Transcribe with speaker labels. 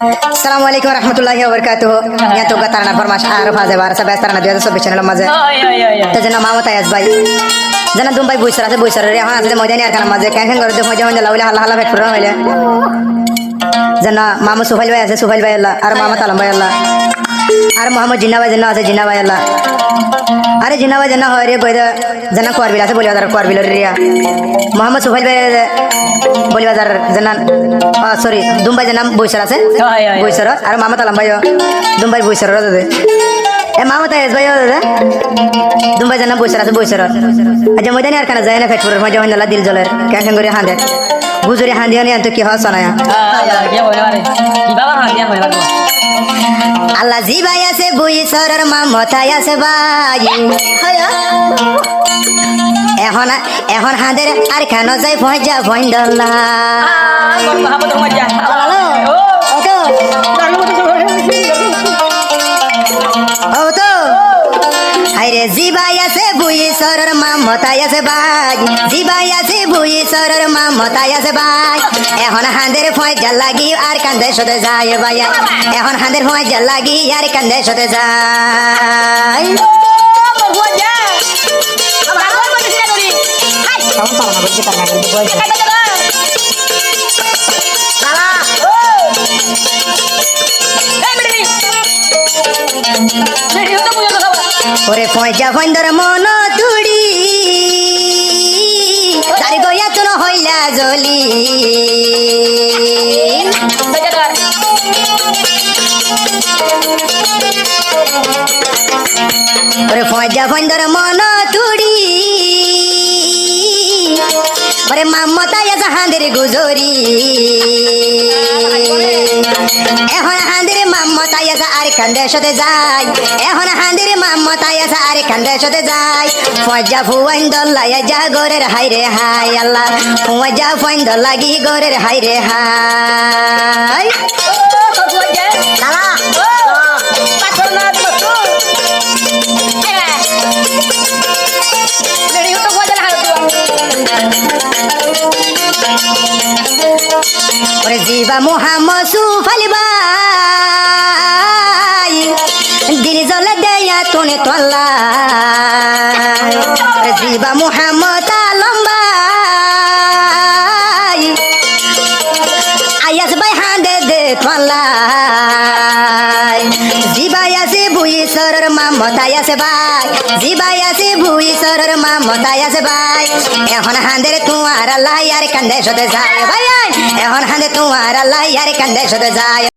Speaker 1: আসসালামু আলাইকুম রহমতুল্লাহি ওয়া বারাকাতুহু ইয়া তো গাতারনা ফরমাশ আর ফাজে বারসা বেস্তারনা 2024 চ্যানেল মাঝে তো যেন মামতা আয়াজ ভাই যেন দুম্বাই বইসর আছে বইসর রে এখন আছে ময়দানি আর কান মাঝে ক্যাং করে দে ময়দানি লাউলা হাল্লা হাল্লা ফেট পুরো হইলে যেন মামু সুহাইল ভাই আছে সুহাইল ভাই আল্লাহ আর মামা তালাম ভাই আল্লাহ আর মোহাম্মদ জিন্না ভাই যেন আছে জিন্না ভাই আল্লাহ আরে জিন্না ভাই যেন হয় রে কই দে যেন করবিল আছে বলি বাজার করবিল রিয়া মোহাম্মদ সুহাইল ভাই বলি বাজার যেন সরি দুম্বাই যেন বইসর আছে বইসর আর মামা তালাম ভাই দুম্বাই বইসর দাদা এ মামতা আয়াজ ভাই দাদা দুম্বাই যেন বইসর আছে বইসর আজ ময়দানি আর কানা যায় না ফেটপুরের মজা হইন দিল জলের ক্যাং করে হাঁদে গুজুরি হাঁদি আনি আনতো কি হস না আল্লাহ জি ভাই আছে বইসরের মামতাই আছে ভাই এখন এখন হাঁদের আর কেন যাই ভজা ভইন্ডলা ও তো হাইরে জিবাই আছে বইসরের মামতাই আছে ভাই জিবাই আছে বইসরের মামতাই আছে ভাই এখন হাঁদের ফয়জা লাগি আর কান্দে সাথে যায় ভাই এখন হাঁদের ফয়জা লাগি আর কান্দে সাথে যায় ওরে পয়সা ফন্দর মন তুড়ি তার গয়া তো হইলা জলি ওরে পয়সা ফন্দর মন তুড়ি ওরে মামতাই আছে হাঁদের গুজরি এখন হাঁদের মামতাই আছে আর কান্দে সাথে যায় এখন হাঁদের মামতাই আছে আর কান্দে সাথে যায় ফজা ফুয়াইন দল্লাইয়া যা গোরের হাই রে হাই আল্লাহ ফজা ফুয়াইন দল্লাগি গোরের হাই রে হাই ওরে জিবা মোহাম্মদ সুফালি ভাই দিল জলে দেয়া তুনে তোলা জিবা মোহাম্মদ আলম ভাই আয়াস ভাই হাঁদে দে তোলা জিবাই আছে বইসরের মামতাই আছে ভাই জিবাই আছে বইসরের মামতাই আছে ভাই এখন হাঁদের তোমার আল্লাহ আর কান্দে সাথে যায় ভাই এখন হাঁদে তোমার আল্লাহ আর কান্দে সাথে যায়